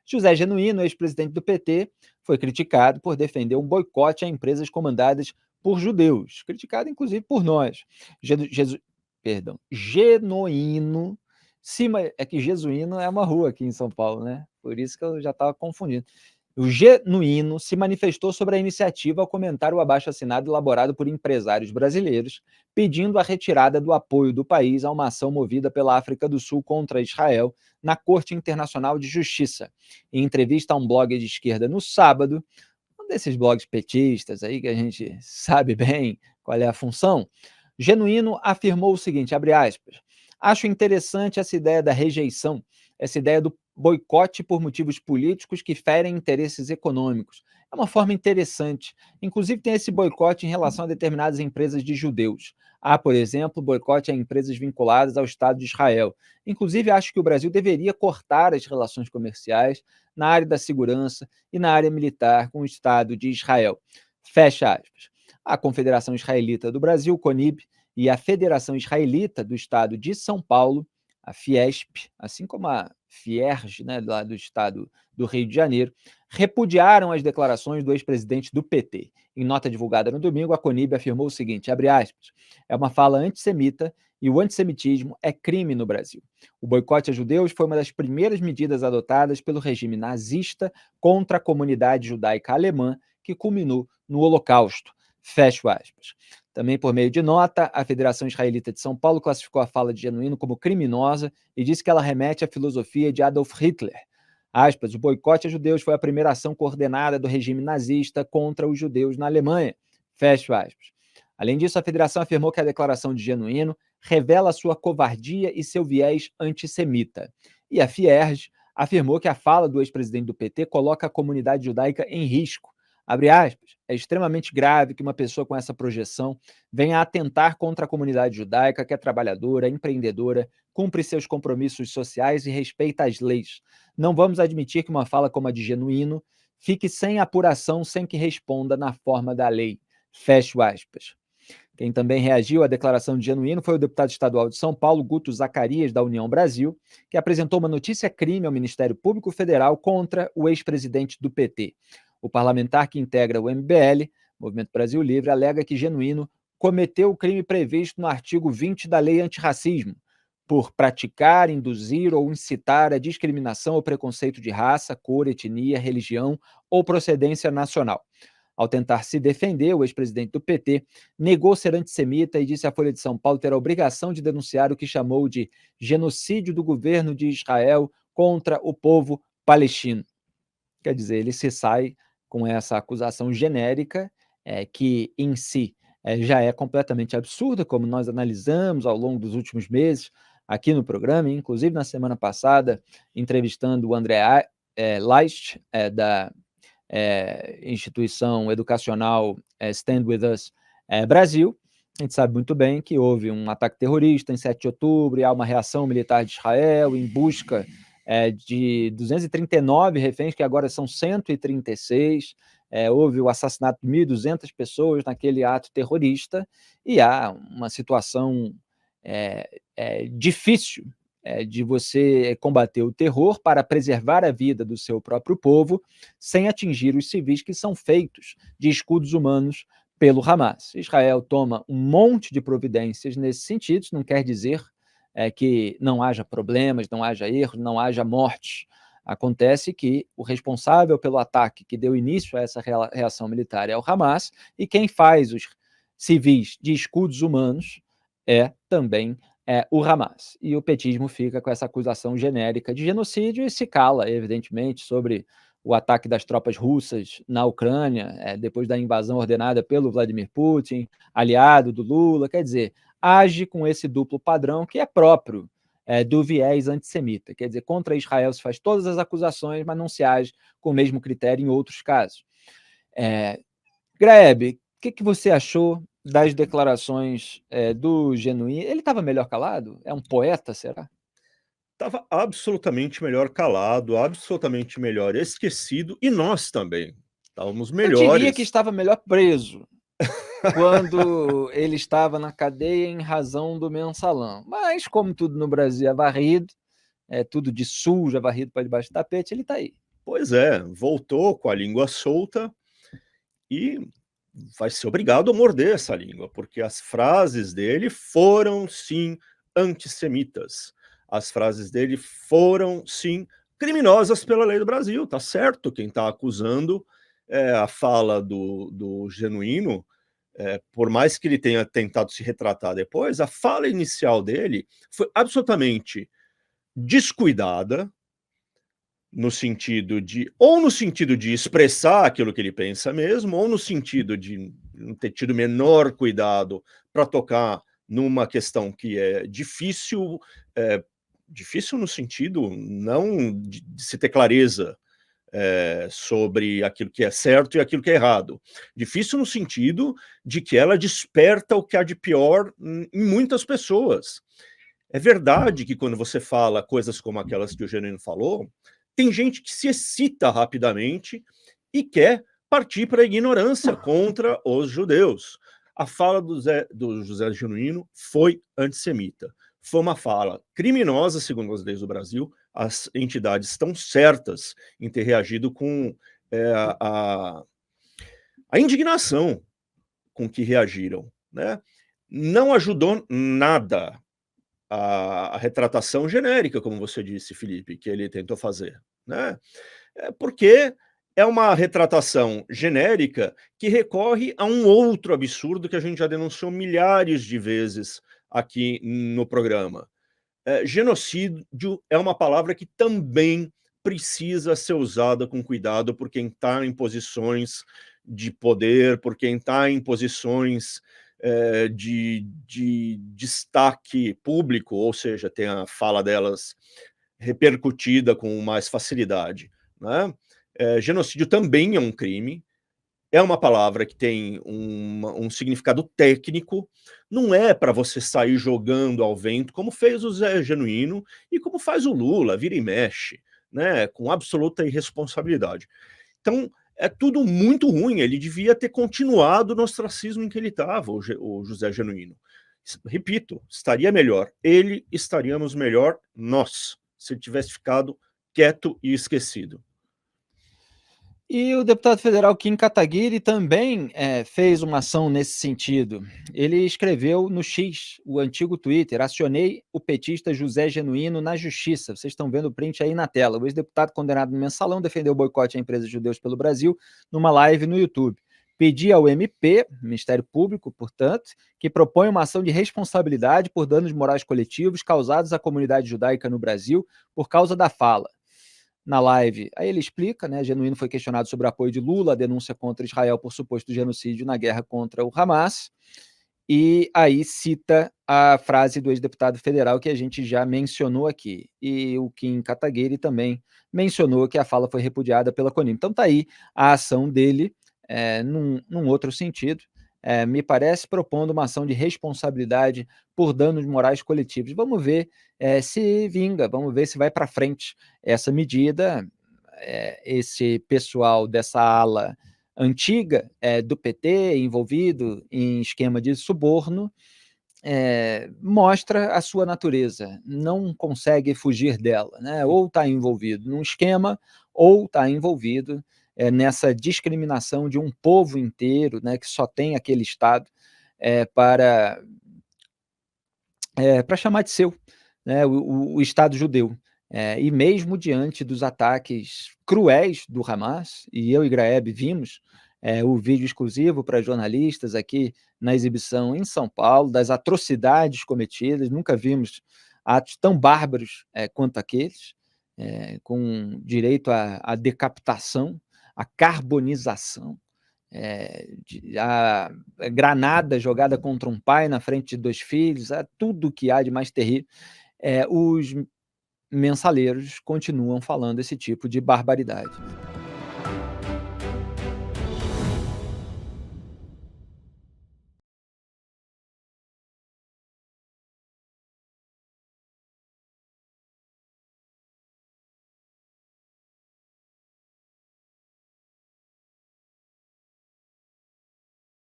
José Genuíno, ex-presidente do PT, foi criticado por defender um boicote a empresas comandadas por judeus, criticado inclusive por nós. Genuíno, é que Jesuíno é uma rua aqui em São Paulo, né? Por isso que eu já estava confundindo. O Genuíno se manifestou sobre a iniciativa ao comentar o abaixo-assinado elaborado por empresários brasileiros, pedindo a retirada do apoio do país a uma ação movida pela África do Sul contra Israel na Corte Internacional de Justiça. Em entrevista a um blog de esquerda no sábado, um desses blogs petistas aí que a gente sabe bem qual é a função, Genuíno afirmou o seguinte, abre aspas, acho interessante essa ideia da rejeição, essa ideia do boicote por motivos políticos que ferem interesses econômicos. É uma forma interessante. Inclusive tem esse boicote em relação a determinadas empresas de judeus. Há, por exemplo, boicote a empresas vinculadas ao Estado de Israel. Inclusive, acho que o Brasil deveria cortar as relações comerciais na área da segurança e na área militar com o Estado de Israel. Fecha aspas. A Confederação Israelita do Brasil, CONIB, e a Federação Israelita do Estado de São Paulo, a Fiesp, assim como a Fierj, né, lá do Estado do Rio de Janeiro, repudiaram as declarações do ex-presidente do PT. Em nota divulgada no domingo, a CONIB afirmou o seguinte, abre aspas, é uma fala antissemita e o antissemitismo é crime no Brasil. O boicote a judeus foi uma das primeiras medidas adotadas pelo regime nazista contra a comunidade judaica alemã que culminou no Holocausto. Fecho aspas. Também por meio de nota, a Federação Israelita de São Paulo classificou a fala de Genuíno como criminosa e disse que ela remete à filosofia de Adolf Hitler. Aspas, o boicote a judeus foi a primeira ação coordenada do regime nazista contra os judeus na Alemanha. Fecho aspas. Além disso, a federação afirmou que a declaração de Genuíno revela sua covardia e seu viés antissemita. E a Fierj afirmou que a fala do ex-presidente do PT coloca a comunidade judaica em risco. Abre aspas, é extremamente grave que uma pessoa com essa projeção venha a atentar contra a comunidade judaica, que é trabalhadora, empreendedora, cumpre seus compromissos sociais e respeita as leis. Não vamos admitir que uma fala como a de Genuíno fique sem apuração, sem que responda na forma da lei. Fecho aspas. Quem também reagiu à declaração de Genuíno foi o deputado estadual de São Paulo, Guto Zacarias, da União Brasil, que apresentou uma notícia-crime ao Ministério Público Federal contra o ex-presidente do PT. O parlamentar que integra o MBL, Movimento Brasil Livre, alega que Genuíno cometeu o crime previsto no artigo 20 da Lei Antirracismo, por praticar, induzir ou incitar a discriminação ou preconceito de raça, cor, etnia, religião ou procedência nacional. Ao tentar se defender, o ex-presidente do PT negou ser antissemita e disse à Folha de São Paulo ter a obrigação de denunciar o que chamou de genocídio do governo de Israel contra o povo palestino. Quer dizer, ele se sai com essa acusação genérica, que em si já é completamente absurda, como nós analisamos ao longo dos últimos meses aqui no programa, inclusive na semana passada, entrevistando o André Leicht, da instituição educacional Stand With Us Brasil. A gente sabe muito bem que houve um ataque terrorista em 7 de outubro e há uma reação militar de Israel em busca de 239 reféns, que agora são 136. Houve o assassinato de 1.200 pessoas naquele ato terrorista e há uma situação difícil de você combater o terror para preservar a vida do seu próprio povo sem atingir os civis que são feitos de escudos humanos pelo Hamas. Israel toma um monte de providências nesse sentido, isso não quer dizer que não haja problemas, não haja erros, não haja mortes. Acontece que o responsável pelo ataque que deu início a essa reação militar é o Hamas, e quem faz os civis de escudos humanos é também o Hamas. E o petismo fica com essa acusação genérica de genocídio e se cala, evidentemente, sobre o ataque das tropas russas na Ucrânia, depois da invasão ordenada pelo Vladimir Putin, aliado do Lula. Quer dizer, age com esse duplo padrão que é próprio do viés antissemita. Quer dizer, contra Israel se faz todas as acusações, mas não se age com o mesmo critério em outros casos. Graeb, o que você achou das declarações do Genuíno? Ele estava melhor calado? É um poeta, será? Estava absolutamente melhor calado, absolutamente melhor esquecido, e nós também estávamos Eu diria que melhores. estava melhor preso quando ele estava na cadeia em razão do mensalão. Mas, como tudo no Brasil é varrido, tudo de sujo, é varrido para debaixo do tapete, ele está aí. Pois é, voltou com a língua solta e vai ser obrigado a morder essa língua, porque as frases dele foram, sim, antissemitas. As frases dele foram, sim, criminosas pela lei do Brasil. Tá certo quem está acusando a fala do Genuíno, por mais que ele tenha tentado se retratar depois, a fala inicial dele foi absolutamente descuidada, no sentido de expressar aquilo que ele pensa mesmo, ou no sentido de não ter tido o menor cuidado para tocar numa questão que é difícil, difícil no sentido não de se ter clareza, sobre aquilo que é certo e aquilo que é errado. Difícil no sentido de que ela desperta o que há de pior em muitas pessoas. É verdade que quando você fala coisas como aquelas que o Genuíno falou, tem gente que se excita rapidamente e quer partir para a ignorância contra os judeus. A fala do José Genuíno foi antissemita. Foi uma fala criminosa, segundo as leis do Brasil. As entidades estão certas em ter reagido com a indignação com que reagiram, né? Não ajudou nada a retratação genérica, como você disse, Felipe, que ele tentou fazer, né? Porque é uma retratação genérica que recorre a um outro absurdo que a gente já denunciou milhares de vezes aqui no programa. Genocídio é uma palavra que também precisa ser usada com cuidado por quem está em posições de poder, por quem está em posições de destaque público, ou seja, tem a fala delas repercutida com mais facilidade, né? Genocídio também é um crime, é uma palavra que tem um significado técnico, não é para você sair jogando ao vento, como fez o Zé Genuíno e como faz o Lula, vira e mexe, né, com absoluta irresponsabilidade. Então, é tudo muito ruim, ele devia ter continuado no ostracismo em que ele estava, o José Genuíno. Repito, estaria melhor, ele, estaríamos melhor nós, se ele tivesse ficado quieto e esquecido. E o deputado federal Kim Kataguiri também fez uma ação nesse sentido. Ele escreveu no X, o antigo Twitter: acionei o petista José Genuíno na justiça. Vocês estão vendo o print aí na tela. O ex-deputado condenado no mensalão defendeu o boicote a empresas judeus pelo Brasil numa live no YouTube. Pedi ao MP, Ministério Público, portanto, que proponha uma ação de responsabilidade por danos morais coletivos causados à comunidade judaica no Brasil por causa da fala. Na live, aí ele explica, né? Genuíno foi questionado sobre o apoio de Lula à denúncia contra Israel por suposto genocídio na guerra contra o Hamas, e aí cita a frase do ex-deputado federal que a gente já mencionou aqui. E o Kim Kataguiri também mencionou que a fala foi repudiada pela CONIM. Então tá aí a ação dele, num outro sentido, me parece propondo uma ação de responsabilidade por danos morais coletivos. Vamos ver se vinga, vamos ver se vai para frente essa medida. Esse pessoal dessa ala antiga do PT envolvido em esquema de suborno mostra a sua natureza, não consegue fugir dela, né? Ou está envolvido num esquema, ou está envolvido nessa discriminação de um povo inteiro, né, que só tem aquele Estado para chamar de seu, né, o Estado judeu. E mesmo diante dos ataques cruéis do Hamas, e eu e Graeb vimos o vídeo exclusivo para jornalistas aqui na exibição em São Paulo, das atrocidades cometidas, nunca vimos atos tão bárbaros quanto aqueles, com direito à decapitação, à carbonização, a granada jogada contra um pai na frente de 2 filhos, tudo que há de mais terrível. Os mensaleiros continuam falando esse tipo de barbaridade.